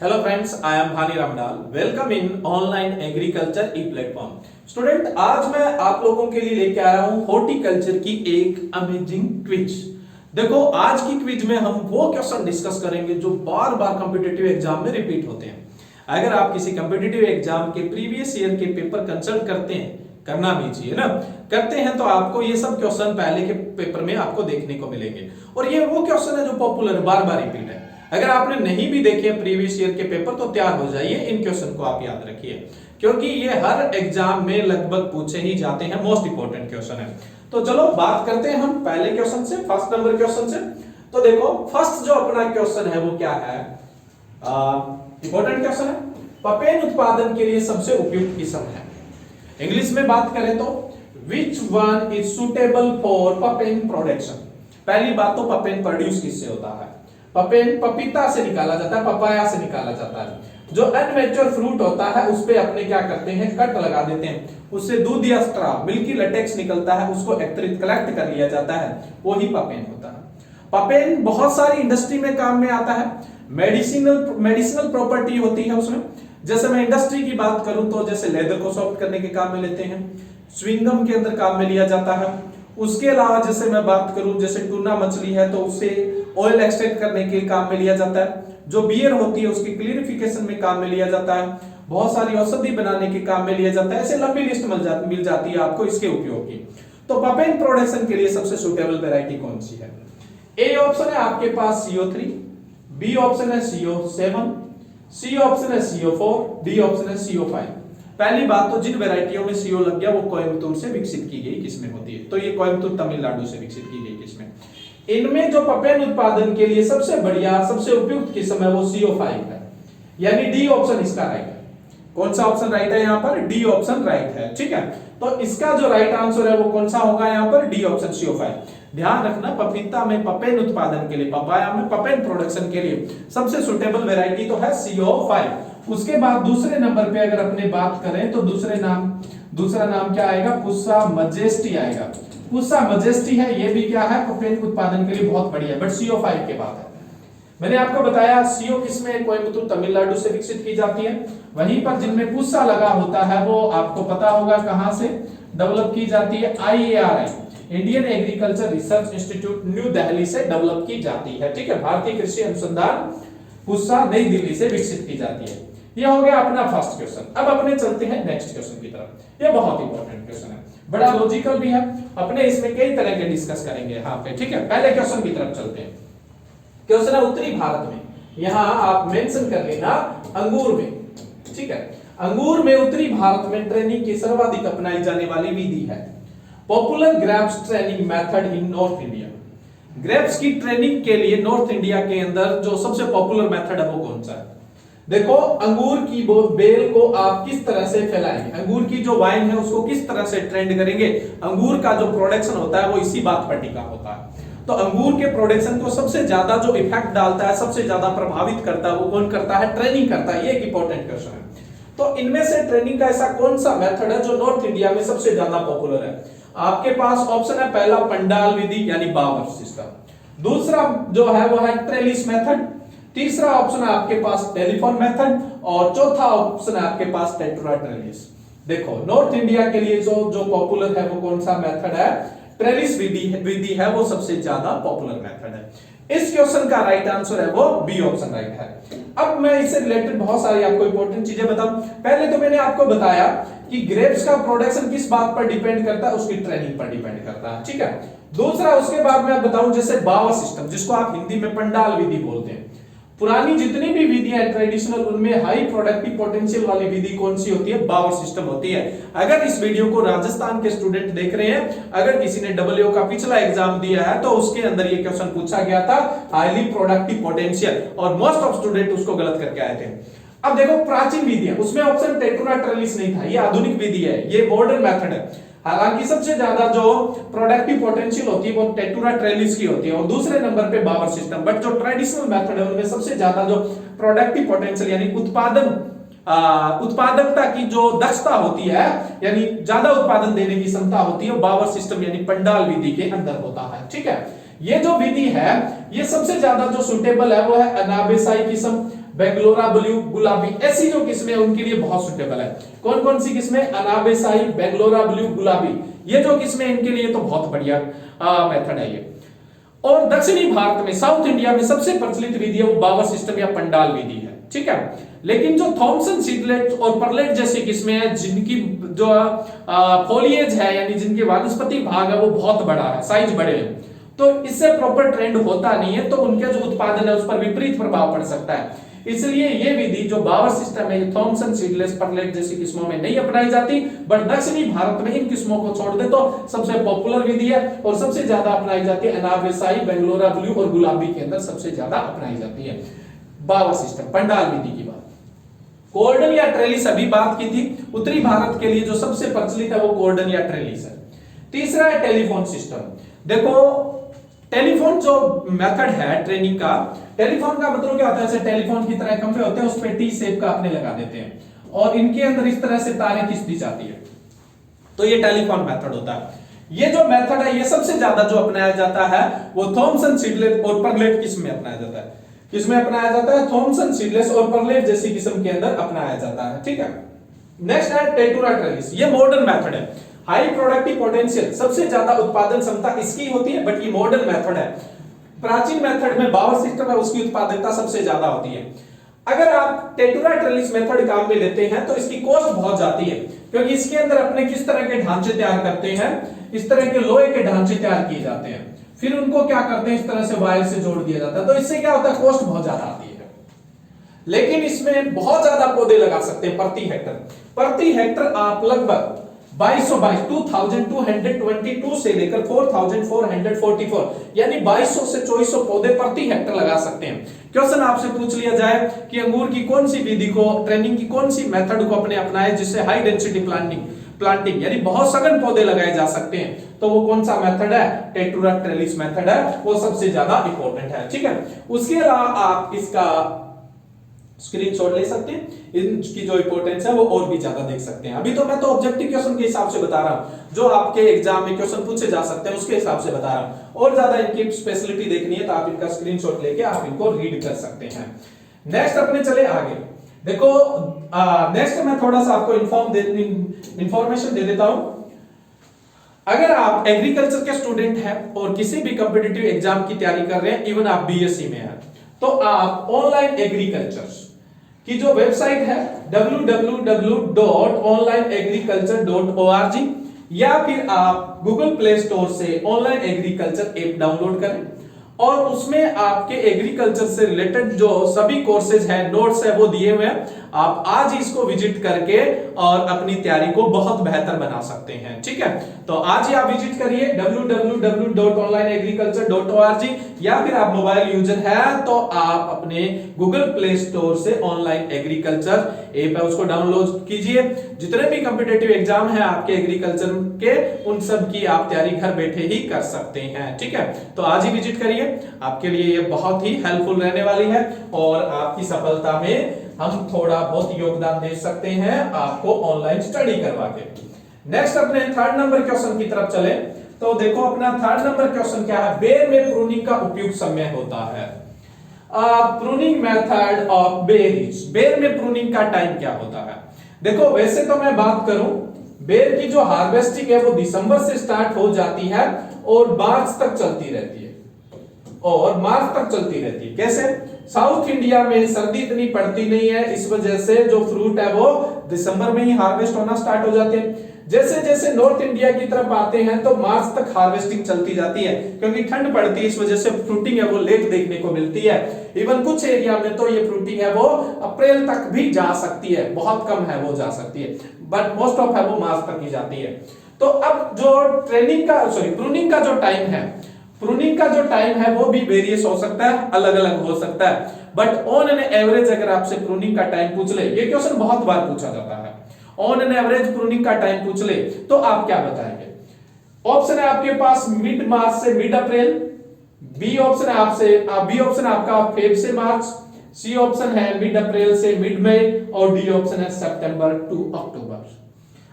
Hello friends, I am Bhani Ramdal. Welcome in online agriculture e platform. Student, आज मैं आप लोगों के लिए लेके आया हूं हॉर्टिकल्चर की एक अमेजिंग क्विज। देखो, आज की क्विज में हम वो क्वेश्चन डिस्कस करेंगे जो बार बार कॉम्पिटिटिव एग्जाम में रिपीट होते हैं। अगर आप किसी कॉम्पिटिटिव एग्जाम के प्रीवियस ईयर के पेपर कंसल्ट करते हैं, करना भी चाहिए ना, करते हैं, तो आपको ये सब क्वेश्चन पहले के पेपर में आपको देखने को मिलेंगे। और ये वो क्वेश्चन है जो पॉपुलर है, बार बार रिपीट है। अगर आपने नहीं भी देखे प्रीवियस ईयर के पेपर तो तैयार हो जाइए, इन क्वेश्चन को आप याद रखिए, क्योंकि ये हर एग्जाम में लगभग पूछे ही जाते हैं, मोस्ट इंपॉर्टेंट क्वेश्चन है। तो चलो बात करते हैं हम पहले क्वेश्चन से, फर्स्ट नंबर क्वेश्चन से। तो देखो, फर्स्ट जो अपना क्वेश्चन है वो क्या है, इंपॉर्टेंट क्वेश्चन है। पपेन उत्पादन के लिए सबसे उपयुक्त किस्म है। इंग्लिश में बात करें तो which one is suitable for papain production. पहली बात तो पपेन प्रोड्यूस किससे होता है? पपेन पपीता से निकाला जाता है, पपाया से निकाला जाता है। जो अनमेच्योर फ्रूट होता है उस पे अपने क्या करते हैं, कट लगा देते हैं, उससे दूध या स्ट्रा मिल्की लेटेक्स निकलता है, उसको एकत्रित कलेक्ट कर लिया जाता है, वो ही पपेन होता है। पपेन बहुत सारी इंडस्ट्री में काम में आता है। मेडिसिनल प्रॉपर्टी होती है उसमें। जैसे मैं इंडस्ट्री की बात करूं तो जैसे लेदर को सॉफ्ट करने के काम में लेते हैं, स्विंगम के अंदर काम में लिया जाता है। उसके अलावा जैसे मैं बात करूं, जैसे टूना मछली है तो उसे ऑयल एक्सट्रैक्ट करने के काम में लिया जाता है। जो बियर होती है उसकी क्लियरिफिकेशन में काम में लिया जाता है। बहुत सारी औषधि बनाने के काम में लिया जाता है। ऐसे लंबी लिस्ट मिल जाती है आपको इसके उपयोग की। तो पपेन प्रोडक्शन के लिए सबसे सुटेबल वैरायटी कौन सी है? ए ऑप्शन है आपके पास CO3, बी ऑप्शन है CO7, सी ऑप्शन है CO4, डी ऑप्शन है CO5। पहली बात तो जिन वैरायटियों में CO लग गया वो कोयम्बतूर से विकसित की गई किस्में होती है। तो ये कोयम्बतूर तमिलनाडु से विकसित की गई किस्में। इनमें जो पपेन उत्पादन के लिए सबसे बढ़िया सबसे उपयुक्त किस्म है वो CO5 है, यानी डी ऑप्शन इसका राइट है। कौन सा ऑप्शन राइट है यहाँ पर? डी ऑप्शन राइट है, ठीक है। तो इसका जो राइट आंसर है वो कौन सा होगा यहाँ पर? D option CO5। ध्यान रखना, पपीता में पपेन उत्पादन के लिए, पपाया में पपेन प्रोडक्शन के लिए सबसे सुटेबल वैरायटी तो है CO5। उसके बाद दूसरे नंबर पे अगर अपने बात करें तो दूसरा नाम क्या आएगा? पुस्सा मजेस्टी आएगा। पुस्सा मजेस्टी है, ये भी क्या है, पपेन उत्पादन के लिए बहुत बढ़िया है, बट CO5 के बाद है। मैंने आपको बताया CO किसमें, कोयम्बतूर तमिलनाडु से विकसित की जाती है। वहीं पर जिनमें पुस्सा लगा होता है वो आपको पता होगा कहां से डेवलप की जाती है? IARI, Indian agriculture research institute, new Delhi से डेवलप की जाती है, ठीक है। भारतीय कृषि अनुसंधान पुस्सा नई दिल्ली से विकसित की जाती है। ये हो गया अपना फर्स्ट क्वेश्चन। अब अपने चलते हैं नेक्स्ट क्वेश्चन की तरफ। ये बहुत इंपॉर्टेंट क्वेश्चन है, बड़ा लॉजिकल भी है। अपने इसमें कई तरह के डिस्कस करेंगे यहाँ पे, ठीक है। पहले क्वेश्चन की तरफ चलते हैं। क्वेश्चन है उत्तरी भारत में, यहाँ आप मेंशन कर लेना अंगूर में, ठीक है। अंगूर में उत्तरी भारत में ट्रेनिंग की सर्वाधिक अपनाई जाने वाली विधि है। Popular grapes training method in north India. Grapes की ट्रेनिंग के लिए नॉर्थ इंडिया के अंदर जो सबसे पॉपुलर मेथड है वो कौन सा है? देखो, अंगूर की बेल को आप किस तरह से फैलाएंगे, अंगूर की जो वाइन है उसको किस तरह से ट्रेंड करेंगे, अंगूर का जो प्रोडक्शन होता है वो इसी बात पर टिका होता है। तो अंगूर के प्रोडक्शन को सबसे ज्यादा जो इफेक्ट डालता है, सबसे ज्यादा प्रभावित करता है, वो कौन करता है? ट्रेनिंग करता है। ये एक इंपॉर्टेंट क्वेश्चन है। तो इनमें से ट्रेनिंग का ऐसा कौन सा मेथड है जो नॉर्थ इंडिया में सबसे ज्यादा पॉपुलर है? आपके पास ऑप्शन है, पहला पंडाल विधि यानी बावर सिस्टम, दूसरा जो है वो है ट्रेलिस मेथड, तीसरा ऑप्शन है आपके पास टेलीफोन मेथड, और चौथा ऑप्शन है आपके पास टेट्रा ट्रेलिस। देखो, नॉर्थ इंडिया के लिए जो पॉपुलर है वो कौन सा मेथड है? ट्रेलिस विधि है, वो सबसे ज्यादा पॉपुलर मेथड है। इस क्वेश्चन का राइट आंसर है वो बी ऑप्शन राइट है। अब मैं इससे रिलेटेड बहुत सारी आपको इंपॉर्टेंट चीजें बताऊं। पहले तो मैंने आपको बताया कि ग्रेप्स का प्रोडक्शन किस बात पर डिपेंड करता है? उसकी ट्रेनिंग पर डिपेंड करता है, ठीक है। दूसरा, उसके बाद मैं बताऊं जैसे बावर सिस्टम, जिसको आप हिंदी में पंडाल विधि बोलते हैं। पुरानी जितनी भी विधियां ट्रेडिशनल, उनमें हाई प्रोडक्टिव पोटेंशियल वाली विधि कौन सी होती है? बावर सिस्टम होती है। अगर इस वीडियो को राजस्थान के स्टूडेंट देख रहे हैं, अगर किसी ने WO का पिछला एग्जाम दिया है तो उसके अंदर ये क्वेश्चन पूछा गया था, हाईली प्रोडक्टिव पोटेंशियल, और मोस्ट ऑफ स्टूडेंट उसको गलत करके आए थे। अब देखो, प्राचीन विधियां, उसमें ऑप्शन टेट्रा ट्रेलिस नहीं था, ये आधुनिक विधि है, ये मॉडर्न मेथड है। हालांकि सबसे ज्यादा जो प्रोडक्टिव पोटेंशियल होती है वो टेट्रा ट्रेलिस की होती है, और दूसरे नंबर पे बावर सिस्टम। बट जो ट्रेडिशनल मेथड है उनमें सबसे ज्यादा जो प्रोडक्टिव पोटेंशियल यानी उत्पादकता की जो दक्षता होती है, यानी ज्यादा उत्पादन देने की क्षमता होती है, बावर सिस्टम यानी पंडाल विधि के अंदर होता है, ठीक है। ये जो विधि है ये सबसे ज्यादा जो सुटेबल है वो है अनाबेसाई किस्म। बेंगलोरा ब्लू, गुलाबी, ऐसी जो किस्में उनके लिए बहुत सुटेबल है। कौन कौन सी किस्में? अनाबेसाई, बेंगलोरा ब्लू, गुलाबी, ये जो किस्में इनके लिए तो बहुत बढ़िया मेथड है ये। और दक्षिणी भारत में, साउथ इंडिया में सबसे प्रचलित विधि है वो बावर सिस्टम या पंडाल विधि है, ठीक है। लेकिन जो थॉमसन सीडलेट और परलेट जैसी किस्में हैं जिनकी जो फोलिएज है यानी जिनके वानस्पतिक भाग है वो बहुत बड़ा है, साइज बड़े हैं, तो इससे प्रॉपर ट्रेंड होता नहीं है, तो उनके जो उत्पादन है उस पर विपरीत प्रभाव पड़ सकता है। इसलिए ये विधि जो बावर सिस्टम है, थॉमसन सीडलेस परलेट जैसी किस्मों में नहीं अपनाई जाती, बट दक्षिणी भारत में इन किस्मों को छोड़ दे तो सबसे पॉपुलर विधि है और सबसे ज्यादा अपनाई जाती है अनाबेसाई, बेंगलोरा ब्लू और गुलाबी के अंदर सबसे ज्यादा अपनाई जाती है बावर सिस्टम, पंडाल विधि की बात। कॉर्डन या ट्रेलिस अभी बात की थी, उत्तरी भारत के लिए जो सबसे प्रचलित है वो कॉर्डन या ट्रेलिस है। तीसरा है टेलीफोन सिस्टम। देखो टेलीफोन जो मेथड है ट्रेनिंग का, टेलीफोन का मतलब क्या होता है, जैसे टेलीफोन की तरह खंभे होते हैं उस पे टी शेप का अपने लगा देते हैं और इनके अंदर इस तरह से तारें खींच दी जाती है, तो ये टेलीफोन मेथड होता है। ये जो मेथड है ये सबसे ज्यादा जो अपनाया जाता है वो थॉमसन सीडलेस और परलेट किस्म में अपनाया जाता है। किसमें अपनाया जाता है? थॉमसन सीडलेस और परलेट जैसी किस्म के अंदर अपनाया जाता है, ठीक है। नेक्स्ट है टेटुरा ट्रेलिस। ये मॉडर्न मेथड है, हाई प्रोडक्टिव पोटेंशियल, सबसे ज्यादा उत्पादन क्षमता इसकी होती है, बट ये मॉडर्न मेथड है। प्राचीन मेथड में बावर सिस्टम है उसकी उत्पादकता सबसे ज्यादा होती है। अगर आप टेटुरा ट्रेलिस मेथड काम में लेते हैं तो इसकी कॉस्ट बहुत जाती है, क्योंकि इसके अंदर अपने किस तरह के ढांचे तैयार करते हैं, इस तरह के लोहे के ढांचे तैयार किए जाते हैं, फिर उनको क्या करते हैं इस तरह से वायर से जोड़ दिया जाता है, तो इससे क्या होता है कॉस्ट बहुत ज्यादा आती है। लेकिन इसमें बहुत ज्यादा पौधे लगा सकते हैं प्रति हेक्टर। प्रति हेक्टर आप लगभग 2222 से लेकर 4444 यानी 2200 से 2400 पौधे प्रति हेक्टर लगा सकते हैं। क्वेश्चन आपसे पूछ लिया जाए कि अंगूर की कौन सी विधि को, ट्रेनिंग की कौन सी मेथड को अपने अपनाए जिससे हाई डेंसिटी प्लांटिंग यानी बहुत सघन पौधे लगाए जा सकते हैं, तो वो कौन सा मेथड है? टेटुरा ट्रेलिस मेथड है, वो सबसे ज्यादा इंपॉर्टेंट है, ठीक है। उसके अलावा आप इसका स्क्रीनशॉट ले सकते हैं, इनकी जो इंपॉर्टेंस है वो और भी ज्यादा देख सकते हैं। अभी तो मैं तो ऑब्जेक्टिव क्वेश्चन के हिसाब से बता रहा हूं, जो आपके एग्जाम में क्वेश्चन पूछे जा सकते हैं उसके हिसाब से बता रहा हूं। और ज्यादा इनकी स्पेशलिटी देखनी है तो आप इनका स्क्रीनशॉट लेके आप इनको रीड कर सकते हैं। नेक्स्ट अपने चले आगे। देखो नेक्स्ट मैं थोड़ा सा आपको इंफॉर्मेशन दे देता हूं। अगर आप एग्रीकल्चर के स्टूडेंट हैं और किसी भी कॉम्पिटिटिव एग्जाम की तैयारी कर रहे हैं, इवन आप बीएससी में हैं, तो आप ऑनलाइन एग्रीकल्चर की जो वेबसाइट है www.onlineagriculture.org या फिर आप गूगल प्ले स्टोर से ऑनलाइन एग्रीकल्चर ऐप डाउनलोड करें और उसमें आपके एग्रीकल्चर से रिलेटेड जो सभी कोर्सेज हैं, नोट्स है वो दिए हुए हैं। आप आज ही इसको विजिट करके और अपनी तैयारी को बहुत बेहतर बना सकते हैं, ठीक है। तो आज ही आप विजिट करिए www.onlineagriculture.org या फिर आप मोबाइल यूजर है तो आप अपने गूगल प्ले स्टोर से ऑनलाइन एग्रीकल्चर ऐप है उसको डाउनलोड कीजिए। जितने भी कॉम्पिटिटिव एग्जाम है आपके एग्रीकल्चर के, उन सब की आप तैयारी घर बैठे ही कर सकते हैं, ठीक है। तो आज ही विजिट करिए, आपके लिए ये बहुत ही हेल्पफुल रहने वाली है और आपकी सफलता में हम थोड़ा बहुत योगदान दे सकते हैं आपको ऑनलाइन स्टडी करवा के। नेक्स्ट अपने थर्ड नंबर क्वेश्चन की तरफ चले तो देखो अपना थर्ड नंबर क्वेश्चन क्या है? बेर में प्रूनिंग का उपयुक्त समय होता है। प्रूनिंग मेथड ऑफ बेरीज, बेर में प्रूनिंग का टाइम क्या होता है? देखो वैसे तो मैं बात करूं, बेर की जो हार्वेस्टिंग है वो दिसंबर से स्टार्ट हो जाती है और मार्च तक चलती रहती है, कैसे? साउथ इंडिया में सर्दी इतनी पड़ती नहीं है, इस वजह से जो फ्रूट है वो दिसंबर में ही हार्वेस्ट होना स्टार्ट हो जाते हैं। जैसे जैसे नॉर्थ इंडिया की तरफ आते हैं तो मार्च तक हार्वेस्टिंग चलती जाती है, क्योंकि ठंड पड़ती है, इस वजह से फ्रूटिंग है वो लेट देखने को मिलती है। इवन कुछ एरिया में तो ये फ्रूटिंग है वो अप्रैल तक भी जा सकती है, बहुत कम है वो जा सकती है, बट मोस्ट ऑफ है वो मार्च तक ही जाती है। तो अब जो प्रूनिंग का जो टाइम है वो भी वेरियस हो सकता है, अलग अलग हो सकता है, बट ऑन एन एवरेज अगर आपसे प्रूनिंग का टाइम पूछ ले, ये क्वेश्चन बहुत बार पूछा जाता है, ऑन एन एवरेज प्रूनिंग का टाइम पूछ ले तो आप क्या बताएंगे? ऑप्शन है आपके पास मिड मार्च से मिड अप्रैल, बी ऑप्शन है आपका फेब से मार्च, सी ऑप्शन है मिड अप्रैल से मिड मई और डी ऑप्शन है सितंबर टू अक्टूबर।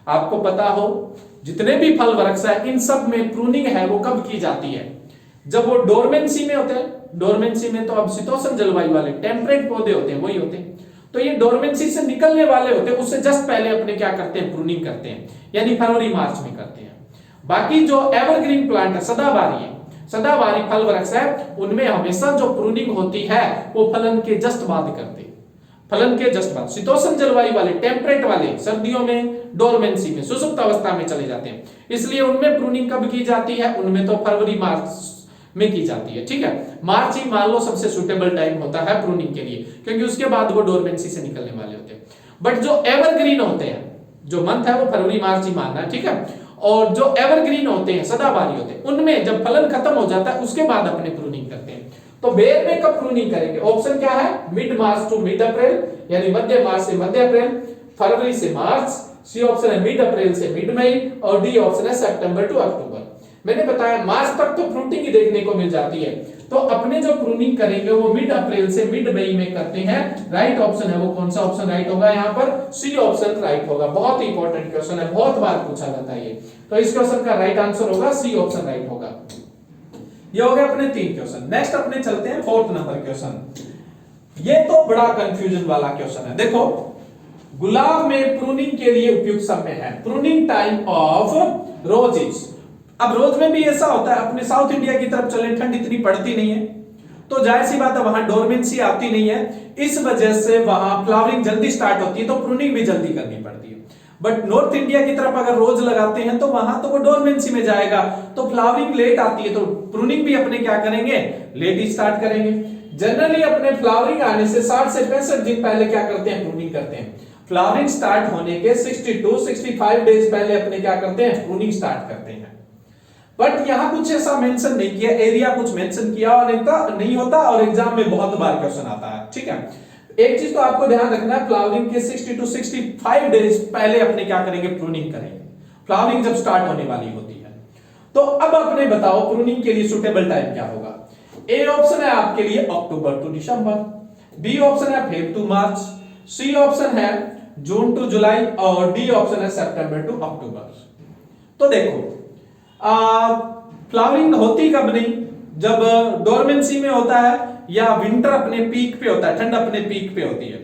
आपको पता हो जितने भी फल वृक्ष है इन सब में प्रूनिंग है वो कब की जाती है? जब वो डोरमेंसी में होते हैं, डोरमेंसी में तो अब शीतोष्ण जलवायु वाले टेम्परेट पौधे होते हैं, वही होते हैं। तो ये डोरमेंसी से निकलने वाले होते हैं, उससे जस्ट पहले अपने क्या करते हैं, प्रूनिंग करते हैं, यानी फरवरी मार्च में करते हैं। बाकी जो एवरग्रीन प्लांट है, सदाबहारी है, सदाबहारी फल वृक्ष है, उनमें हमेशा जो प्रूनिंग होती है वो फलन के जस्ट बाद करते हैं, फलन के जस्ट बाद। शीतोष्ण जलवायु वाले, टेम्परेट वाले सर्दियों में डोरमेंसी में, सुसुप्त अवस्था में चले जाते हैं, इसलिए उनमें प्रूनिंग कब की जाती है, उनमें तो फरवरी मार्च में की जाती है, ठीक है। मार्च ही मान लो सबसे सुटेबल टाइम होता है प्रूनिंग के लिए, क्योंकि उसके बाद वो डोरमेंसी से निकलने वाले होते हैं। बट जो एवरग्रीन होते हैं, जो मंथ है वो फरवरी मार्च ही मानना है, ठीक है। और जो एवरग्रीन होते हैं, सदाबहारी होते हैं, उनमें जब फलन खत्म हो जाता है उसके बाद अपने प्रूनिंग करते हैं। तो बेर में कब प्रूनिंग करेंगे, ऑप्शन क्या है, मिड मार्च टू मिड अप्रैल, यानी मध्य मार्च से मध्य अप्रैल, फरवरी से मार्च, सी ऑप्शन है मिड अप्रैल से मिड मई, और डी ऑप्शन है सितंबर टू अक्टूबर। मैंने बताया मार्च तक तो फ्रूटिंग ही देखने को मिल जाती है, तो अपने जो प्रूनिंग करेंगे वो मिड अप्रैल से मिड मई में करते हैं। राइट ऑप्शन है वो कौन सा ऑप्शन राइट होगा, यहाँ पर सी ऑप्शन राइट होगा। बहुत ही इंपॉर्टेंट क्वेश्चन है, बहुत बार पूछा जाता है ये, तो इस क्वेश्चन का राइट आंसर होगा सी ऑप्शन राइट होगा। ये हो गए अपने 3 क्वेश्चन। नेक्स्ट अपने चलते हैं 4th नंबर क्वेश्चन। ये तो बड़ा कंफ्यूजन वाला क्वेश्चन है। देखो, गुलाब में प्रूनिंग के लिए उपयुक्त समय है, प्रूनिंग टाइम ऑफ रोजेस। अब रोज में भी ऐसा होता है, अपने साउथ इंडिया की तरफ चले, ठंड इतनी पड़ती नहीं है, तो जाहिर सी बात है वहां डोरमेंसी आती नहीं है, इस वजह से वहां फ्लावरिंग जल्दी स्टार्ट होती है, तो प्रूनिंग भी जल्दी करनी पड़ती है। बट नॉर्थ इंडिया की तरफ अगर रोज लगाते हैं तो वहां तो वो डोरमेंसी में जाएगा, तो फ्लावरिंग लेट आती है, तो प्रूनिंग भी अपने क्या करेंगे, लेट ही स्टार्ट करेंगे। जनरली अपने फ्लावरिंग आने से 60 से 65 दिन पहले क्या करते हैं, प्रूनिंग करते हैं। फ्लावरिंग स्टार्ट होने के 62-65 डेज पहले अपने क्या करते हैं, प्रूनिंग स्टार्ट करते हैं। बट यहां कुछ ऐसा मेंशन नहीं किया, एरिया कुछ मेंशन किया और नहीं होता, और एग्जाम में बहुत बार क्वेश्चन आता है, ठीक है। एक चीज तो आपको ध्यान रखना है, फ्लावरिंग के 60-65 डेज पहले अपने क्या करेंगे, प्रूनिंग करेंगे, फ्लावरिंग जब स्टार्ट होने वाली होती है। तो अब अपने बताओ प्रूनिंग के लिए सुटेबल टाइम क्या होगा। ए ऑप्शन है आपके लिए अक्टूबर टू दिसंबर, बी ऑप्शन है फेब टू मार्च, सी ऑप्शन है जून टू जुलाई, और डी ऑप्शन है सितंबर टू अक्टूबर। तो देखो, फ्लावरिंग होती कब नहीं, जब डोरमेंसी में होता है या विंटर अपने पीक पे होता है, ठंड अपने पीक पे होती है।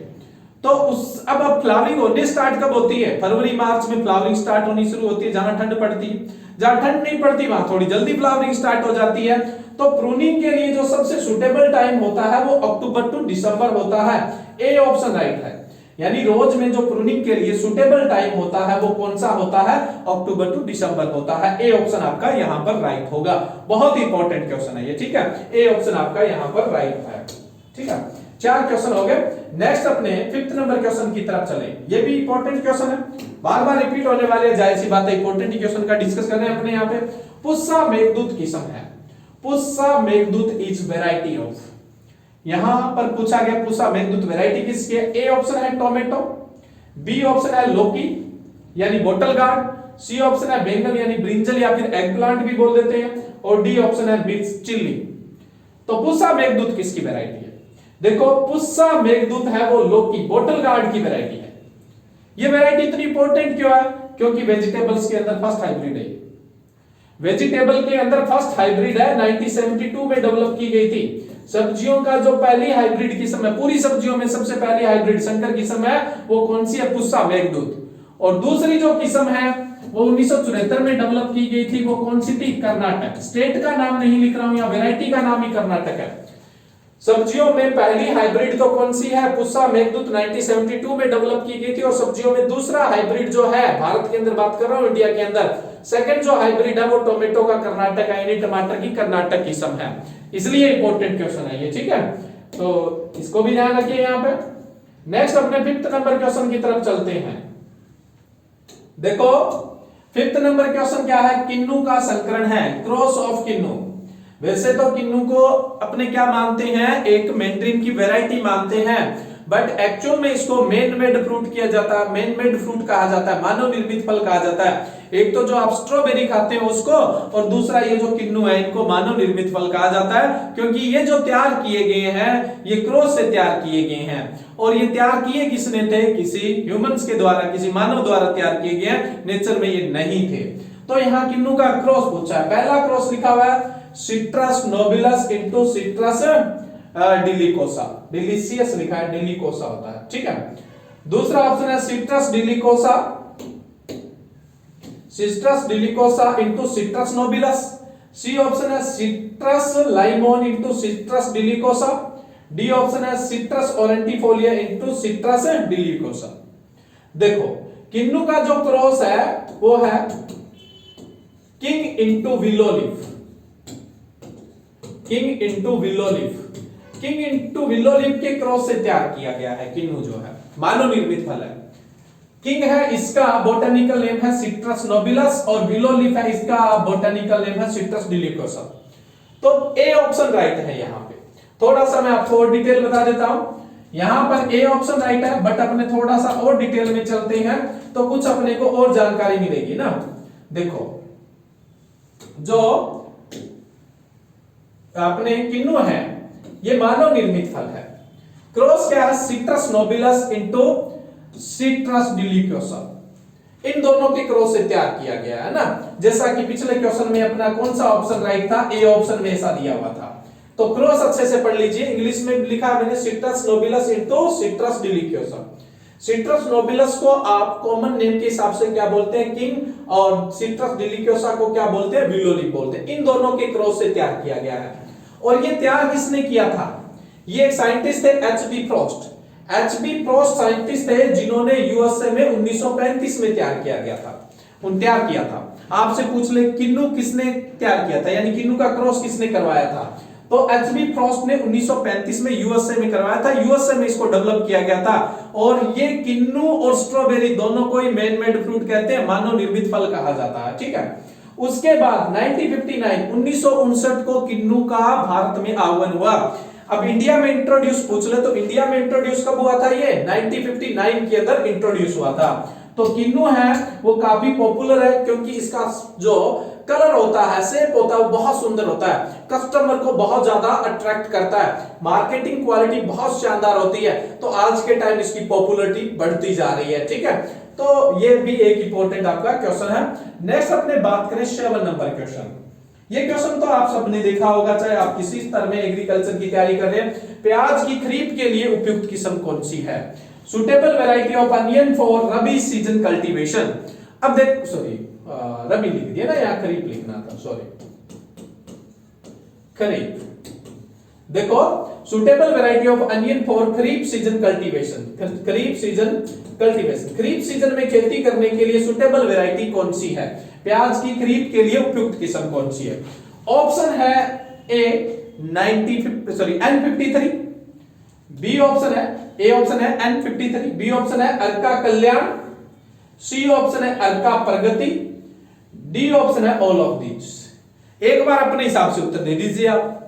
तो उस अब फ्लावरिंग होने स्टार्ट कब होती है, फरवरी मार्च में फ्लावरिंग स्टार्ट होनी शुरू होती है, जहां ठंड पड़ती है। जहां ठंड नहीं पड़ती वहां थोड़ी जल्दी फ्लावरिंग स्टार्ट हो जाती है। तो प्रूनिंग के लिए जो सबसे सुटेबल टाइम होता है वो अक्टूबर टू दिसंबर होता है। ए ऑप्शन राइट है, यानी रोज में जो प्रूनिंग के लिए सुटेबल टाइम होता है वो कौन सा होता है, अक्टूबर टू दिसंबर होता है। ए ऑप्शन आपका यहां पर राइट होगा। बहुत इंपॉर्टेंट क्वेश्चन है ये, ठीक है। ए ऑप्शन आपका यहां पर राइट है, ठीक है। 4 क्वेश्चन हो गए। नेक्स्ट अपने 5th नंबर क्वेश्चन की तरफ चले। ये भी इंपॉर्टेंट क्वेश्चन है, बार बार रिपीट होने वाले, जाहिर सी बात है इंपॉर्टेंट क्वेश्चन का डिस्कस कर रहे हैं अपने यहाँ पे। पुष्पा मेघदूत किस्म है, Pushpa Meghdoot is variety of, यहां पर पूछा गया पुष्पा मेघदूत वैरायटी किसकी है। ए ऑप्शन है टोमेटो, बी ऑप्शन है लौकी यानी बोटल गार्ड, सी ऑप्शन है बैंगन यानी ब्रिंजल या फिर एग प्लांट भी बोल देते हैं, और डी ऑप्शन है मिर्च चिल्ली। तो पुष्पा मेघदूत किसकी वैरायटी है, देखो पुष्पा मेघदूत है वो लौकी बोटल गार्ड की वैरायटी है। ये वैरायटी इतनी इंपॉर्टेंट क्यों है, क्योंकि वेजिटेबल्स के अंदर फर्स्ट हाइब्रिड है, वेजिटेबल के अंदर फर्स्ट हाइब्रिड है, 1972 में डेवलप की गई थी। सब्जियों का जो पहली हाइब्रिड किस्म है, पूरी सब्जियों में सबसे पहली हाइब्रिड संकर किस्म है, वो कौन सी है, पुष्पा मेघदूत। और दूसरी जो किस्म है वो 1974 में डेवलप की गई थी, वो कौन सी थी, कर्नाटक। स्टेट का नाम नहीं लिख रहा हूं, या वैरायटी का नाम ही कर्नाटक है। सब्जियों में पहली हाइब्रिड तो कौन सी है, पुष्पा मेघदूत 1972 में डेवलप की गई थी। और सब्जियों में दूसरा हाइब्रिड जो है, भारत के अंदर बात कर रहा हूं, इंडिया के अंदर सेकंड जो हाइब्रिड है वो टोमेटो का कर्नाटक है, यानी टमाटर की कर्नाटक किस्म है, इसलिए इंपॉर्टेंट क्वेश्चन है ये, ठीक है। तो इसको भी ध्यान रखिए यहाँ पे। नेक्स्ट अपने 5th नंबर क्वेश्चन की तरफ चलते हैं। देखो 5th नंबर क्वेश्चन क्या है, किन्नू का संकरण है, क्रॉस ऑफ किन्नू। वैसे तो किन्नू को अपने क्या मानते हैं, एक मैंड्रिन की वैरायटी मानते हैं, बट एक्चुअल में इसको मैन मेड फ्रूट किया जाता है, मैन मेड फ्रूट कहा जाता है, मानव निर्मित फल कहा जाता है। एक तो जो आप स्ट्रॉबेरी खाते हैं उसको, और दूसरा ये जो किन्नू है इनको मानव निर्मित फल कहा जाता है, क्योंकि ये जो तैयार किए गए हैं ये क्रॉस से तैयार किए गए हैं। और ये तैयार किए किसने थे, किसी ह्यूमंस के द्वारा, किसी मानव द्वारा तैयार किए गए हैं, नेचर में ये नहीं थे। तो यहाँ किन्नू का क्रॉस पूछा है, पहला क्रॉस लिखा हुआ है सिट्रस नोबिलस इंटू सिट्रस डिलिकोसा, डिलीशियस लिखा है, डिलिकोसा होता है, ठीक है। दूसरा ऑप्शन है Citrus deliciosa, Citrus deliciosa into Citrus nobilis. C option है Citrus limon into Citrus deliciosa. D option है Citrus aurantifolia into Citrus deliciosa. देखो किन्नू का जो क्रॉस है वो है king into willow leaf, king into willow leaf, king into willow leaf के cross से तैयार किया गया है किन्नू जो है, मानव निर्मित फल है। किंग है इसका बोटेनिकल नेम है सिट्रस नोबिलस और विलो लीफ है इसका बोटेनिकल नेम है सिट्रस डिलिकोसा। तो ए ऑप्शन राइट है यहां पे। थोड़ा सा मैं आपको और डिटेल बता देता हूं, यहां पर ए ऑप्शन राइट है, बट अपने थोड़ा सा और डिटेल में चलते हैं तो कुछ अपने को और जानकारी मिलेगी ना। देखो जो अपने किन्नू है ये मानव निर्मित फल है। क्रॉस क्या है, सिट्रस नोबिलस इंटू सिट्रस डिलिकोसा, इन दोनों के क्रॉस से तैयार किया गया है ना। जैसा कि पिछले क्वेश्चन में अपना कौन सा ऑप्शन राइट था, ए ऑप्शन में ऐसा दिया हुआ था। तो क्रॉस अच्छे से पढ़ लीजिए, इंग्लिश में लिखा मैंने citrus नोबिलस into Citrus deliciosa. Citrus नोबिलस को आप कॉमन नेम के हिसाब से क्या बोलते हैं, किंग, और सिट्रस डिलिकोसा को क्या बोलते हैं, विलो लीफ बोलते हैं। इन दोनों के क्रॉस से तैयार किया गया है। और ये तैयार किसने किया था, ये एक साइंटिस्ट थे HB. Frost. HB. Frost scientist थे जिन्होंने यूएसए में 1935 में तैयार किया गया था, तैयार किया था। आपसे पूछ ले किन्नू किसने तैयार किया था, यानी किन्नू का क्रॉस किसने करवाया था, तो एच.बी. फ्रॉस्ट ने 1935 में यूएसए में करवाया था। यूएसए में इसको डेवलप किया गया था। और ये किन्नू और स्ट्रॉबेरी दोनों को ही मैन मेड फ्रूट कहते हैं, मानव निर्मित फल कहा जाता है, ठीक है। उसके बाद 1959 को किन्नू का भारत में आगमन हुआ। अब इंडिया में इंट्रोड्यूस पूछ ले तो इंडिया में इंट्रोड्यूस कब हुआ था, ये 1959 के अंदर इंट्रोड्यूस हुआ था। तो किन्नू है वो काफी पॉपुलर है क्योंकि इसका जो कलर होता है, शेप होता है, वो बहुत सुंदर होता है, कस्टमर को बहुत ज्यादा अट्रैक्ट करता है, मार्केटिंग क्वालिटी बहुत शानदार होती है। तो आज के टाइम इसकी पॉपुलैरिटी बढ़ती जा रही है, ठीक है। तो ये भी एक इंपॉर्टेंट आपका क्वेश्चन है। नेक्स्ट अपने बात करें 7 नंबर क्वेश्चन। ये क्वेश्चन तो आप सबने देखा होगा, चाहे आप किसी स्तर में एग्रीकल्चर की तैयारी कर रहे हैं। प्याज की खरीफ के लिए उपयुक्त किस्म कौन सी है, suitable variety of onion for rabi season cultivation. अब देख, सॉरी रबी लिख दिया ना, यहाँ खरीफ लिखना था, सॉरी खरीफ। देखो suitable variety of onion for kharif season cultivation, kharif season cultivation, kharif season में खेती करने के लिए सुटेबल वेराइटी कौन सी है, प्याज की खरीफ के लिए उपयुक्त किस्म कौन सी है। ऑप्शन है ए N53, बी ऑप्शन है, ए ऑप्शन है N53, बी ऑप्शन है अर्का कल्याण, सी ऑप्शन है अर्का प्रगति, डी ऑप्शन है ऑल ऑफ दीज। एक बार अपने हिसाब से उत्तर दे दीजिए, आप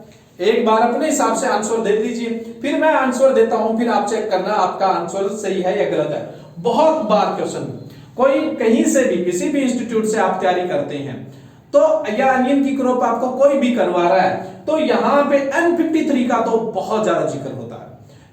एक बार अपने हिसाब से आंसर दे दीजिए, फिर मैं आंसर देता हूं, फिर आप चेक करना आपका आंसर सही है या गलत है। बहुत बार क्वेश्चन कोई कहीं से भी किसी भी इंस्टीट्यूट से आप तैयारी करते हैं तो या अनियन की क्रॉप आपको कोई भी करवा रहा है तो यहां पे N53 का तो बहुत ज्यादा जिक्र होता है।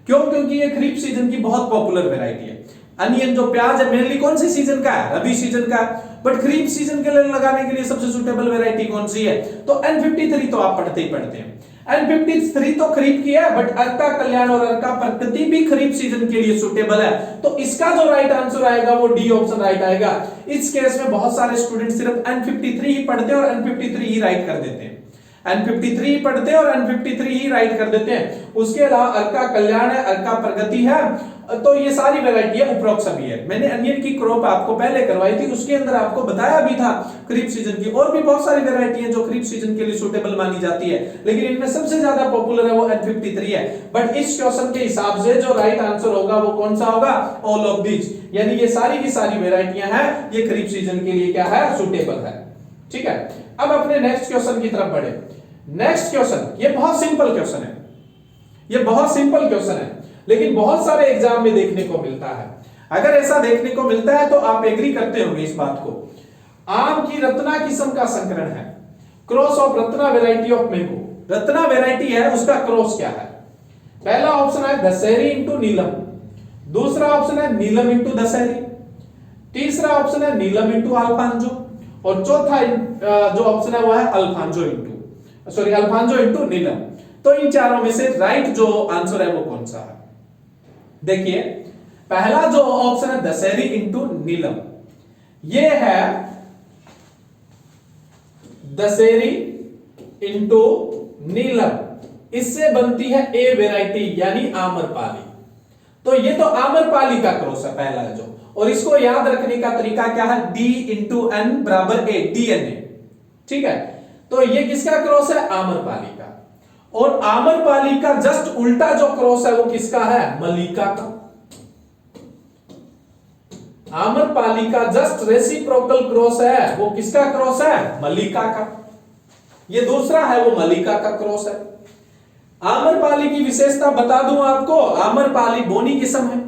क्यों, क्योंकि ये खरीफ सीजन की बहुत पॉपुलर वेराइटी है। अनियन जो प्याज है मेनली कौन सी सीजन का है, रबी सीजन का है, बट खरीफ सीजन के लिए लगाने के लिए सबसे सुटेबल वेराइटी कौन सी है, तो N53 तो आप पढ़ते ही पढ़ते हैं। N53 तो खरीफ की है, बट अर्का कल्याण और अर्का प्रगति भी खरीफ सीजन के लिए सुटेबल है। तो इसका जो राइट आंसर आएगा वो डी ऑप्शन राइट आएगा। इस केस में बहुत सारे स्टूडेंट सिर्फ N53 ही पढ़ते हैं और N53 ही राइट कर देते हैं, N53 ही पढ़ते हैं और N53 ही राइट कर देते हैं। उसके अलावा अर्का कल्याण है, अर्का प्रगति है, तो ये सारी वेराइटियां उपरोक्त सभी है। मैंने अनियन की क्रॉप आपको पहले करवाई थी, उसके अंदर आपको बताया भी था खरीफ सीजन की और भी बहुत सारी वेराइटी है जो खरीफ सीजन के लिए सुटेबल मानी जाती है, लेकिन इनमें सबसे ज्यादा पॉपुलर है वो N53 है। बट इस क्वेश्चन के हिसाब से जो राइट आंसर होगा वो कौन सा होगा, ऑल ऑफ दीज, यानी ये सारी की सारी वेराइटियां हैं, ये खरीफ सीजन के लिए क्या है, सुटेबल है, ठीक है। अब अपने नेक्स्ट क्वेश्चन की तरफ बढ़े। नेक्स्ट क्वेश्चन ये बहुत सिंपल क्वेश्चन है, ये बहुत सिंपल क्वेश्चन है, लेकिन बहुत सारे एग्जाम में देखने को मिलता है। अगर ऐसा देखने को मिलता है तो आप एग्री करते होंगे इस बात को। आम की रत्ना किस्म का संकरण है, cross of Ratna variety of mango. Ratna variety है उसका क्रॉस क्या है, पहला ऑप्शन है दशहरी इंटू नीलम, दूसरा ऑप्शन है नीलम इंटू दशहरी, तीसरा ऑप्शन है नीलम इंटू अल्फांजो, और चौथा जो ऑप्शन है वो है Alphonso into sorry Alphonso into Neelam. तो इन चारों में से राइट जो आंसर है वो कौन सा है? देखिए पहला जो ऑप्शन है दशहरी इंटू नीलम, ये है दशहरी इंटू नीलम, इससे बनती है ए वेराइटी यानी आम्रपाली। तो ये तो आम्रपाली का क्रॉस है पहला जो, और इसको याद रखने का तरीका क्या है? डी इंटू एन बराबर ए, डीएनए। ठीक है, तो ये किसका क्रॉस है? आम्रपाली का। और आम्रपाली का जस्ट उल्टा जो क्रॉस है वो किसका है? मल्लिका का। आम्रपाली का जस्ट रेसिप्रोकल क्रॉस है वो किसका क्रॉस है? मल्लिका का। ये दूसरा है वो मल्लिका का क्रॉस है। आम्रपाली की विशेषता बता दूं आपको, आम्रपाली बोनी किस्म है।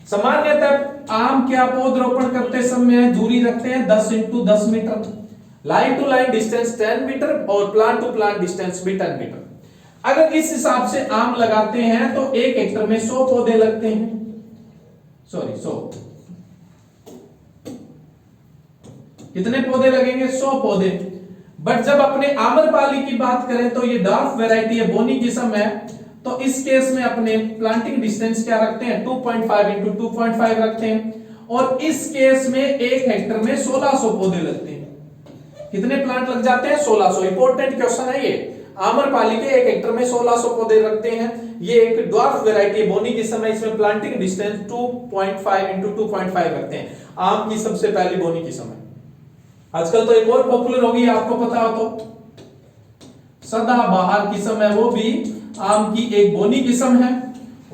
सामान्यतः आम के पौधरोपण करते समय दूरी रखते हैं 10 into 10 metre, line to line distance 10 metre और प्लांट टू प्लांट डिस्टेंस भी 10 मीटर। अगर इस हिसाब से आम लगाते हैं तो 1 हेक्टर में 100 पौधे लगते हैं, सॉरी 100 कितने पौधे लगेंगे? 100 पौधे। बट जब अपने आम्रपाली की बात करें तो ये डार्क वैरायटी है, बोनी किस्म है, तो इस केस में अपने प्लांटिंग डिस्टेंस क्या रखते हैं? 2.5 इंटू 2.5 रखते हैं। और इस केस में 1 हेक्टर में 1600 पौधे लगते हैं। कितने प्लांट लग जाते हैं? 1600। इंपॉर्टेंट क्वेश्चन है ये। आम्रपाली के 1 हेक्टर में 1600 पौधे रखते हैं। ये एक ड्वार्फ वैरायटी बोनी किस्म है, इसमें प्लांटिंग डिस्टेंस 2.5 इंटू 2.5 रखते हैं। आम की सबसे पहली बोनी किस्म है। आजकल तो एक और पॉपुलर होगी, आपको पता हो तो, सदाबहार किस्म है, वो भी आम की एक बोनी किस्म है।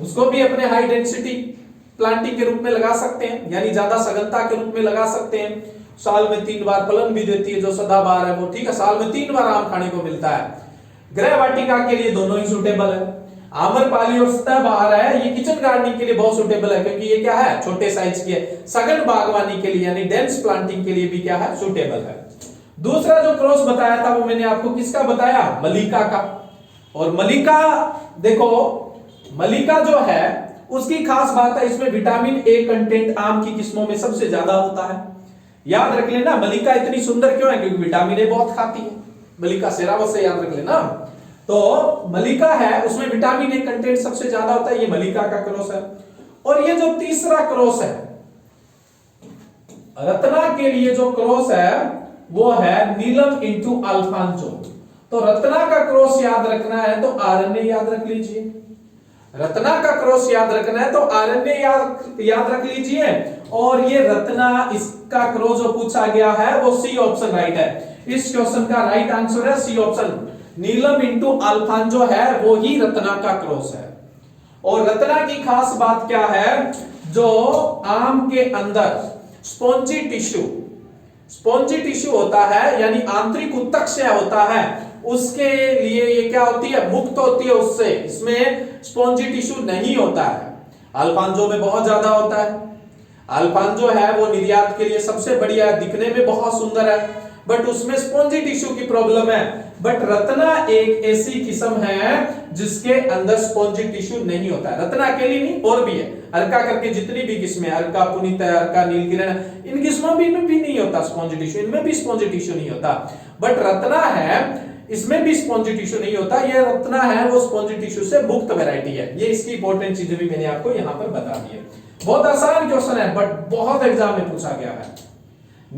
उसको भी अपने हाई डेंसिटी प्लांटिंग के रूप में लगा सकते हैं, यानी ज्यादा सघनता के रूप में लगा सकते हैं। साल में 3 बार फलन भी देती है जो सदाबहार है वो। ठीक है, साल में 3 बार आम खाने को मिलता है। गृह वाटिका के लिए दोनों ही सुटेबल है। आम्रपाली और सदाबहार है, ये किचन गार्डनिंग के लिए बहुत सुटेबल है, क्योंकि ये क्या है? छोटे साइज की है। सघन बागवानी के लिए यानी डेंस प्लांटिंग के लिए भी क्या है? सुटेबल है। दूसरा जो क्रॉस बताया था वो मैंने आपको किसका बताया? मल्लिका का। और मल्लिका देखो, मल्लिका जो है उसकी खास बात है, इसमें विटामिन ए कंटेंट आम की किस्मों में सबसे ज्यादा होता है। याद रख लेना, मल्लिका इतनी सुंदर क्यों है? क्योंकि विटामिन ए बहुत खाती है। मल्लिका सेरावस से याद रख लेना। तो मल्लिका है उसमें विटामिन ए कंटेंट सबसे ज्यादा होता है, ये मल्लिका का क्रॉस है। और ये जो तीसरा क्रॉस है रत्ना के लिए जो क्रॉस है वो है नीलम इंटू अल्फांजो। तो रत्ना का क्रॉस याद रखना है तो आरएनए याद रख लीजिए। रत्ना का क्रॉस याद रखना है तो आरएनए याद रख लीजिए। और ये रत्ना, इसका क्रॉस जो पूछा गया है वो सी ऑप्शन राइट है। इस क्वेश्चन का राइट आंसर है सी ऑप्शन। नीलम इंटू अल्फांजो है वो ही रत्ना का क्रॉस है। और रत्ना की खास बात क्या है? जो आम के अंदर स्पॉन्जी टिश्यू होता है, यानी आंतरिक उत्तक होता है, उसके लिए ये क्या होती है? मुक्त होती है उससे। इसमें स्पॉन्जी टिश्यू नहीं होता है। अल्फांजो में बहुत ज्यादा होता है। अल्फांजो है वो निर्यात के लिए सबसे बढ़िया है, दिखने में बहुत सुंदर है, बट उसमें स्पॉन्जी टिश्यू की प्रॉब्लम है। बट रत्ना एक ऐसी किस्म है जिसके अंदर स्पॉन्जी टिश्यू नहीं होता है। रत्ना अकेली नहीं, और भी है, अर्का करके जितनी भी किस्में, अर्का पुनीत है, अर्का नीलकिरण, इन किस्मों में भी नहीं होता स्पॉन्जी टिश्यू, इनमें भी स्पॉन्जी टिश्यू नहीं होता। बट रत्ना है इसमें भी स्पॉन्जी टिश्यू नहीं होता। ये रत्ना है वो स्पॉन्जी टिश्यू से मुक्त वैरायटी है। ये इसकी इंपॉर्टेंट चीजें भी मैंने आपको यहां पर बता दी है। बहुत आसान क्वेश्चन है बट बहुत एग्जाम में पूछा गया है।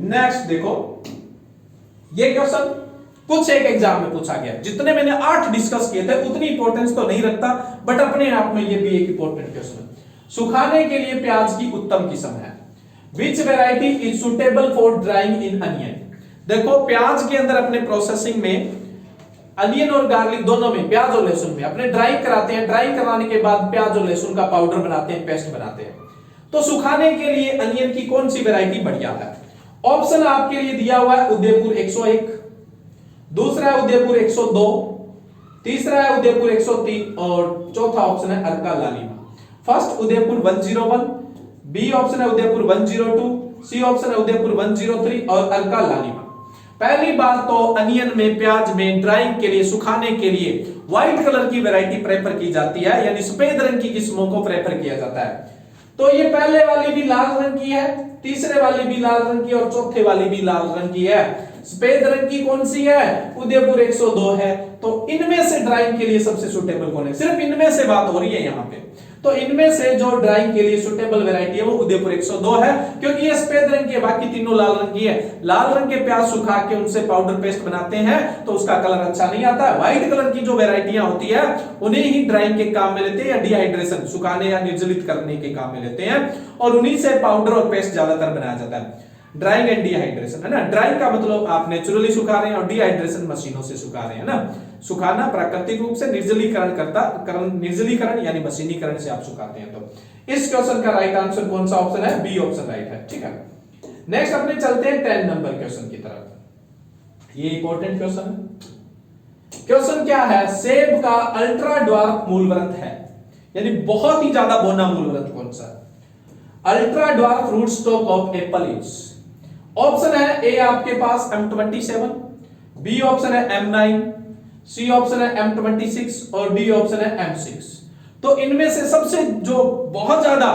नेक्स्ट देखो, ये क्वेश्चन कुछ एक एग्जाम में पूछा गया। जितने मैंने 8 डिस्कस किए थे उतनी इंपॉर्टेंस तो नहीं रखता, बट अपने आप में ये भी एक इंपॉर्टेंट क्वेश्चन है। सुखाने के लिए प्याज की उत्तम किस्म है। Which variety is suitable for drawing in onion. देखो प्याज के अंदर अपने प्रोसेसिंग में, अनियन और गार्लिक दोनों में, प्याज और लहसुन में अपने ड्राई कराते हैं। ड्राई कराने के बाद प्याज और लहसुन का पाउडर बनाते हैं, पेस्ट बनाते हैं। तो सुखाने के लिए अनियन की कौन सी वेराइटी बढ़िया है? ऑप्शन आपके लिए दिया हुआ है उदयपुर 101, दूसरा है उदयपुर 102, तीसरा है उदयपुर 103 और चौथा ऑप्शन है अर्का लालिमा। फर्स्ट उदयपुर 101, बी ऑप्शन है उदयपुर 102, सी ऑप्शन है उदयपुर 103 और अर्का लालिमा। पहली बात तो अनियन में, प्याज में ड्राइंग के लिए, सुखाने के लिए व्हाइट कलर की वैरायटी प्रेफर की जाती है, यानी सफेद रंग की किस्मों को प्रेफर किया जाता है। तो ये पहले वाली भी लाल रंग की है, तीसरे वाली भी लाल रंग की और चौथे वाली भी लाल रंग की है। सफेद रंग की कौन सी है, उदयपुर 102 है। तो इनमें से ड्राइंग के लिए सबसे सुटेबल कौन है, सिर्फ इनमें से बात हो रही है यहाँ पे। तो इनमें से जो ड्राइंग के लिए सुटेबल वैरायटी है वो उदयपुर 102 है, क्योंकि ये सफेद रंग की है, बाकी तीनों लाल रंग की है। लाल रंग के प्याज सुखा के उनसे पाउडर पेस्ट बनाते हैं तो उसका कलर अच्छा नहीं आता है। व्हाइट कलर की जो वैरायटियां होती है उन्हें ही ड्राइंग के काम में लेते हैं, या डिहाइड्रेशन सुखाने या निर्जलित करने के काम में लेते हैं, और उन्हीं से पाउडर और पेस्ट ज्यादातर बनाया जाता है। ड्राइंग एंड डिहाइड्रेशन है ना, ड्राइंग का मतलब आप नेचुरली सुखा रहे हैं और डिहाइड्रेशन मशीनों से सुखा रहे हैं ना। सुखाना प्राकृतिक रूप से, निर्जलीकरण यानी मशीनीकरण से आप सुखाते हैं। तो इस क्वेश्चन का राइट आंसर कौन सा ऑप्शन है, बी ऑप्शन राइट है। ठीक है, नेक्स्ट अपने चलते हैं 10 नंबर क्वेश्चन की तरफ। ये इंपॉर्टेंट क्वेश्चन है। क्वेश्चन क्या है, सेब का अल्ट्रा ड्वार्फ मूलव्रत है, यानी बहुत ही ज्यादा बौना मूलव्रत कौन सा है। Ultra dwarf root stock of apple is, option है ए आपके पास M27, बी ऑप्शन है M9, सी ऑप्शन है M26 और डी ऑप्शन है M6। तो इनमें से सबसे जो बहुत ज्यादा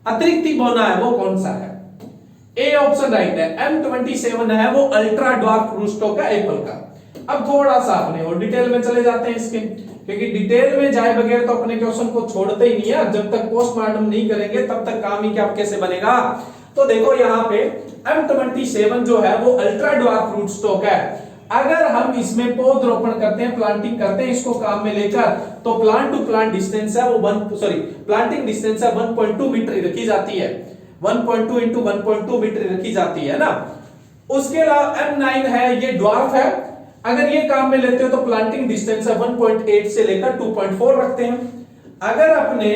अतिरिक्त बौना है वो कौन सा है, ए ऑप्शन राइट है, M27 है वो अल्ट्रा ड्वार्फ रूट स्टॉक है एप्पल का। अब थोड़ा सा अपने और डिटेल में चले जाते हैं इसके, क्योंकि डिटेल में जाए बगैर तो अपने क्वेश्चन को छोड़ते ही नहीं है। जब तक पोस्टमार्टम नहीं करेंगे तब तक काम ही क्या कैसे बनेगा। तो देखो यहाँ पे M27 जो है वो अल्ट्रा ड्वार्फ रूट स्टॉक है। अगर हम इसमें पौधरोपण करते हैं, प्लांटिंग करते हैं इसको काम में लेकर, तो प्लांट टू प्लांट डिस्टेंस है वो प्लांटिंग डिस्टेंस है 1.2 मीटर रखी जाती है, 1.2 इंटू 1.2 मीटर रखी जाती है ना। उसके अलावा M9 है, ये ड्वार्फ है, अगर ये काम में लेते हो तो प्लांटिंग डिस्टेंस है 1.8 से लेकर 2.4 रखते हैं। अगर अपने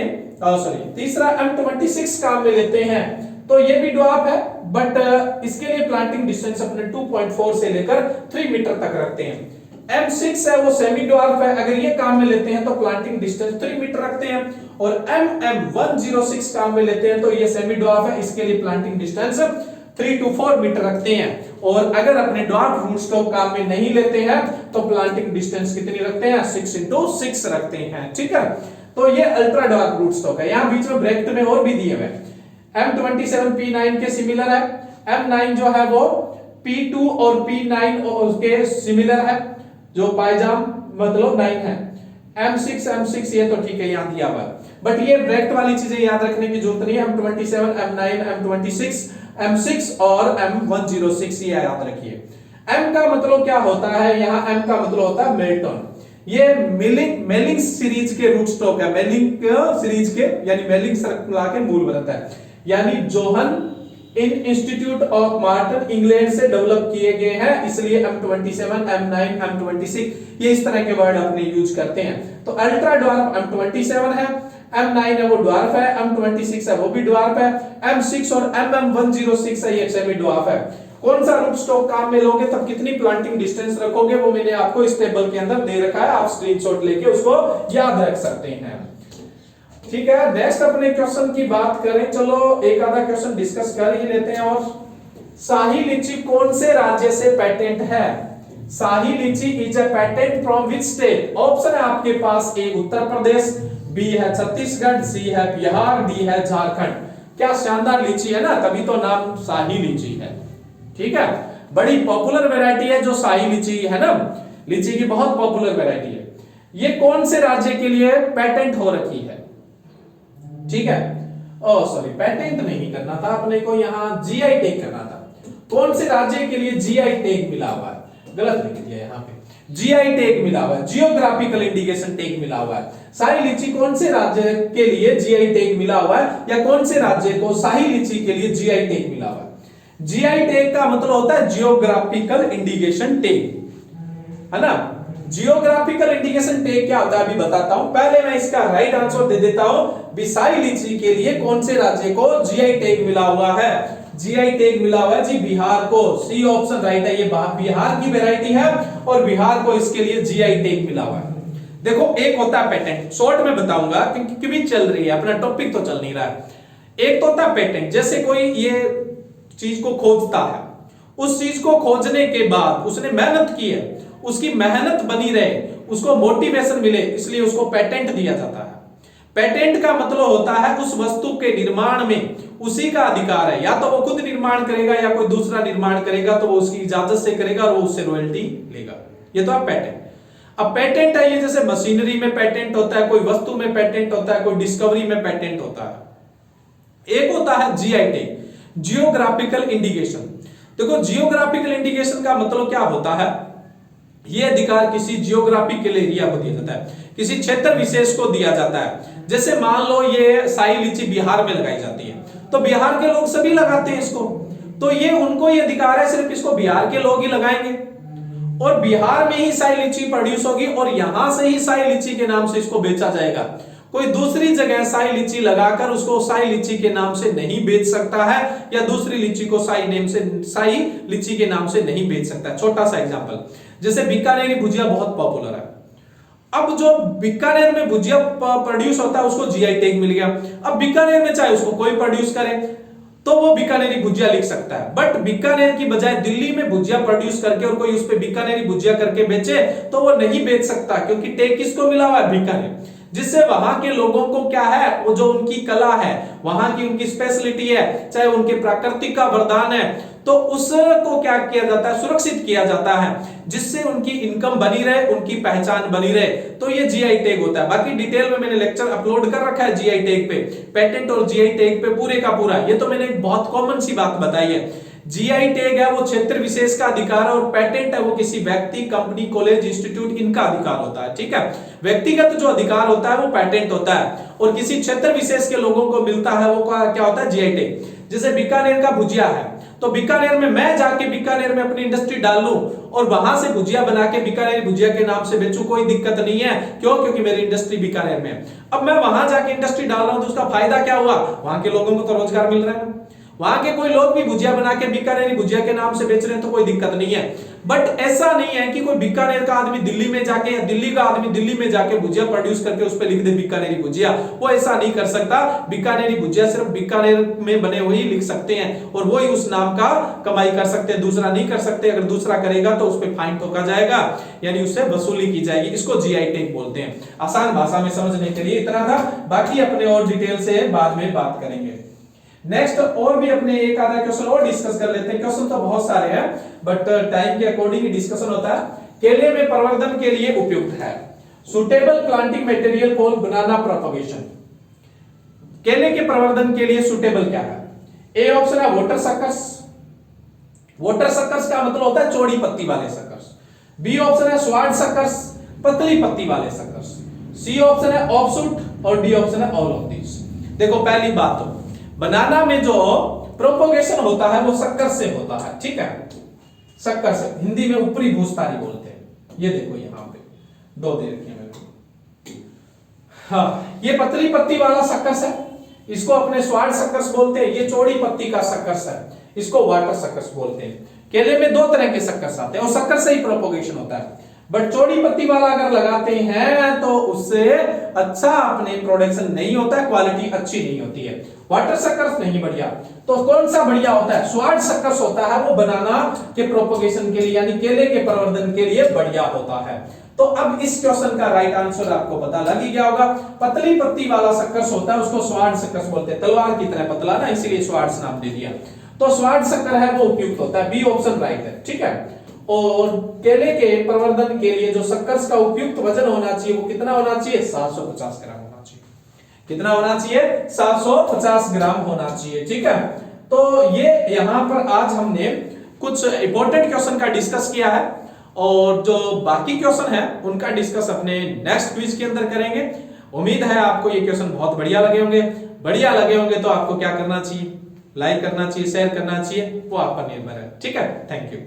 तीसरा M26 काम में लेते हैं तो ये भी ड्वार्फ है, बट इसके लिए प्लांटिंग डिस्टेंस अपने 2.4 से लेकर 3 मीटर तक रखते हैं। M6 है वो सेमी ड्वार्फ है, अगर ये काम में लेते हैं तो प्लांटिंग डिस्टेंस 3 मीटर रखते हैं। और MM106 काम में लेते हैं तो ये सेमी ड्वार्फ है, इसके लिए प्लांटिंग डिस्टेंस 3 to 4 मीटर रखते हैं। और अगर अपने ड्वार्फ रूट स्टॉक काम में नहीं लेते हैं तो प्लांटिंग डिस्टेंस कितनी रखते हैं, 6 into 6 रखते हैं। ठीक है, तो ये अल्ट्रा ड्वार्फ रूट स्टॉक है। यहाँ बीच में ब्रैकेट में और भी दिए हुए हैं, M27 P9 के सिमिलर है, M9 जो है वो P2 और P9 उसके सिमिलर है, जो पायजाम मतलब 9 है। M6 ये तो ठीक है, यहाँ दिया हुआ है, बट ये ब्रैकेट वाली चीजें याद रखने की जरूरत नहीं है। M27, M9, M26, M6 और M106 ये याद रखिए। M का मतलब क्या होता है, यहाँ M का मतलब होता है मेल्टन। ये मेलिंग सीरीज के रूट स्टॉक है, मेलिंग सीरीज के यानी मेलिंग श्रृंखला के मूलव्रत है, यानी Johan in institute of Marton England से डेवलप किए गए हैं, इसलिए M27, M9, M26 ये इस तरह के वर्ड अपने यूज करते हैं। तो अल्ट्रा ड्वार्फ M27 है, M9 है वो ड्वार्फ है, M26 है वो भी ड्वार्फ है, M6 और MM106 है ये सेमी ड्वार्फ है। कौन सा रूट स्टॉक काम में लोगे तब कितनी प्लांटिंग डिस्टेंस रखोगे वो मैंने आपको इस टेबल के अंदर दे रखा है, आप स्क्रीनशॉट लेके उसको याद रख सकते हैं। ठीक है, नेक्स्ट अपने क्वेश्चन की बात करें, चलो एक आधा क्वेश्चन डिस्कस कर ही लेते हैं। और शाही लीची कौन से राज्य से पेटेंट है, शाही लीची is a patent from which state. Option है आपके पास, ए उत्तर प्रदेश, बी है छत्तीसगढ़, सी है बिहार, डी है झारखंड। क्या शानदार लीची है ना, तभी तो नाम शाही लीची है। ठीक है, बड़ी पॉपुलर वैरायटी है जो शाही लीची है ना, लीची की बहुत पॉपुलर वैरायटी है। ये कौन से राज्य के लिए पेटेंट हो रखी है, ठीक है, पेटेंट नहीं करना था अपने को, यहाँ जीआई टैग करना था। कौन से राज्य के लिए जीआई टैग मिला हुआ है, गलत लिख दिया यहाँ पे, जीआई टैग मिला हुआ है, जियोग्राफिकल इंडिकेशन टैग मिला हुआ है। शाही लीची कौन से राज्य के लिए जीआई टैग मिला हुआ है, या कौन से राज्य को शाही लीची के लिए जीआई टैग मिला हुआ है। जीआई टैग का मतलब होता है जियोग्राफिकल इंडिकेशन टैग, है ना। जियोग्राफिकल इंडिकेशन टैग क्या होता है अभी बताता हूं, पहले मैं इसका राइट आंसर दे देता हूं। शाही लीची के लिए कौन से राज्य को जीआई टैग मिला हुआ है, जीआई टैग मिला हुआ है जी बिहार को, सी ऑप्शन राइट है। ये बिहार की वैरायटी है और बिहार को इसके लिए जीआई टैग मिला हुआ है। देखो, एक होता है पेटेंट, शॉर्ट में बताऊंगा क्योंकि चल रही है, अपना टॉपिक तो चल नहीं रहा है। एक तो होता है पेटेंट, जैसे कोई ये चीज को खोजता है, उस चीज को खोजने के बाद उसने मेहनत की है, उसकी मेहनत बनी रहे, उसको मोटिवेशन मिले, इसलिए उसको पेटेंट दिया जाता है। पेटेंट का मतलब होता है उस वस्तु के निर्माण में उसी का अधिकार है, या तो वो खुद निर्माण करेगा या कोई दूसरा निर्माण करेगा, तो वो उसकी इजाजत से करेगा और वो उससे रॉयल्टी लेगा। ये तो है पेटेंट। अब पेटेंट है ये, जैसे मशीनरी में पेटेंट होता है, कोई वस्तु में पेटेंट होता है, कोई डिस्कवरी में पेटेंट होता है। एक होता है जीआई टैग, जियोग्राफिकल इंडिकेशन। देखो जियोग्राफिकल इंडिकेशन का मतलब क्या होता है, ये अधिकार किसी जियोग्राफिकल एरिया को दिया जाता है, किसी क्षेत्र विशेष को दिया जाता है। जैसे मान लो ये शाही लीची बिहार में लगाई जाती है, तो बिहार के लोग सभी लगाते हैं इसको, तो ये उनको ये अधिकार है, सिर्फ इसको बिहार के लोग ही लगाएंगे और बिहार में ही शाही लीची प्रोड्यूस होगी और यहां से ही शाही लीची के नाम से इसको बेचा जाएगा। कोई दूसरी जगह शाही लीची लगाकर उसको शाही लीची के नाम से नहीं बेच सकता है, या दूसरी लीची को शाही लीची के नाम से नहीं बेच सकता। छोटा सा एग्जांपल, जैसे बीकानेरी भुजिया बहुत पॉपुलर है। अब जो बीकानेर में भुजिया प्रोड्यूस होता है उसको जीआई टैग मिल गया। अब बीकानेर में चाहे उसको कोई प्रोड्यूस करे तो वो बीकानेरी भुजिया लिख सकता है, बट बीकानेर की बजाय दिल्ली में भुजिया प्रोड्यूस करके और कोई उस पे बीकानेरी भुजिया करके बेचे तो वो नहीं बेच सकता, क्योंकि टैग किसको मिला हुआ है, बीकानेर। जिससे वहां के लोगों को क्या है, वो जो उनकी कला है, वहां की उनकी स्पेशलिटी है, चाहे उनके प्राकृतिक का वरदान है, तो उसको क्या किया जाता है, सुरक्षित किया जाता है, जिससे उनकी इनकम बनी रहे, उनकी पहचान बनी रहे। तो ये जीआई टैग होता है। बाकी डिटेल में मैंने लेक्चर अपलोड कर रखा है जीआई टैग पे, पेटेंट और जीआई टैग पे पूरे का पूरा। ये तो मैंने एक बहुत कॉमन सी बात बताई है। जीआई टैग है वो क्षेत्र विशेष का अधिकार है, और पेटेंट है वो किसी व्यक्ति, कंपनी, कॉलेज, इंस्टीट्यूट, इनका अधिकार होता है। ठीक है, व्यक्तिगत जो अधिकार होता है वो पेटेंट होता है, और किसी क्षेत्र विशेष के लोगों को मिलता है वो क्या होता है, जीआई टैग। जैसे बीकानेर का भुजिया है, तो बीकानेर में मैं जाके बीकानेर में अपनी इंडस्ट्री डाल लूं और वहां से भुजिया बना के बीकानेर भुजिया के नाम से बेचूं, कोई दिक्कत नहीं है। क्यों? क्योंकि मेरी इंडस्ट्री बीकानेर में है। अब मैं वहां जाके इंडस्ट्री डाल रहा हूं तो उसका फायदा क्या हुआ, वहां के लोगों को तो रोजगार मिल रहा है, वहां के कोई लोग भी भुजिया बना के बीकानेरी भुजिया के नाम से बेच रहे हैं, तो कोई दिक्कत नहीं है। बट ऐसा नहीं है कि कोई बीकानेर का आदमी दिल्ली में जाके या दिल्ली का आदमी दिल्ली में जाके भुजिया प्रोड्यूस करके उस पर लिख दे बीकानेरी भुजिया, वो ऐसा नहीं कर सकता। बीकानेरी भुजिया सिर्फ बीकानेर में बने हुए ही लिख सकते हैं और वो ही उस नाम का कमाई कर सकते हैं, दूसरा नहीं कर सकते। अगर दूसरा करेगा तो उस पर फाइन ठोका जाएगा, यानी उससे वसूली की जाएगी। इसको जीआई टैग बोलते हैं। आसान भाषा में समझने के लिए इतना था, बाकी अपने और डिटेल से बाद में बात करेंगे। नेक्स्ट और भी अपने एक आधा क्वेश्चन और डिस्कस कर लेते हैं। क्वेश्चन तो बहुत सारे हैं, बट टाइम के अकॉर्डिंग ही डिस्कशन होता है। केले में प्रवर्धन के लिए उपयुक्त है, suitable planting material for banana propagation. केले के प्रवर्धन के लिए सुटेबल क्या है? ए ऑप्शन है वाटर सकर्स। वाटर सकर्स का मतलब होता है चौड़ी पत्ती वाले सकर्स। बी ऑप्शन है स्वाड सकर्स, पतली पत्ती वाले सकर्स। सी ऑप्शन है ऑफशूट और डी ऑप्शन है ऑल ऑफ दिस। देखो पहली बात, तो बनाना में जो प्रोपोगेशन होता है वो शक्कर से होता है। ठीक है, शक्कर से, हिंदी में ऊपरी भूस्तारी बोलते हैं। ये देखो यहाँ पे दो दे रखी है मैंने। हाँ, ये पतली पत्ती वाला शक्कर है, इसको अपने स्वाड शक्कर बोलते हैं। ये चौड़ी पत्ती का शक्कर है, इसको वाटर शक्कर बोलते हैं। केले में दो तरह के शक्कर आते हैं और शक्कर से ही प्रोपोगेशन होता है। बट चौड़ी पत्ती वाला अगर लगाते हैं तो उससे अच्छा अपने प्रोडक्शन नहीं होता है, क्वालिटी अच्छी नहीं होती है। वाटर शक्कर नहीं बढ़िया, तो कौन सा बढ़िया होता है? स्वाड शक्कर होता है, वो बनाना के प्रोपोगेशन के लिए यानी केले के प्रवर्धन के लिए बढ़िया होता है। तो अब इस क्वेश्चन का राइट आंसर आपको पता लग ही गया होगा। पतली पत्ती वाला शक्कर होता है उसको स्वाड शक्कर बोलते हैं, तलवार की तरह पतला ना, इसीलिए स्वाड नाम दे दिया। तो स्वाड शक्कर है वो उपयुक्त होता है, बी ऑप्शन राइट है। ठीक है, और केले के प्रवर्धन के लिए जो शक्कर का उपयुक्त वजन होना चाहिए वो कितना होना चाहिए? 750 ग्राम होना चाहिए। कितना होना चाहिए? 750 ग्राम होना चाहिए। ठीक है, तो ये यहां पर आज हमने कुछ इंपॉर्टेंट क्वेश्चन का डिस्कस किया है, और जो बाकी क्वेश्चन है उनका डिस्कस अपने नेक्स्ट क्विज के अंदर करेंगे। उम्मीद है आपको ये क्वेश्चन बहुत बढ़िया लगे होंगे। बढ़िया लगे होंगे तो आपको क्या करना चाहिए? लाइक करना चाहिए, शेयर करना चाहिए, वो आप पर निर्भर है। ठीक है, थैंक यू।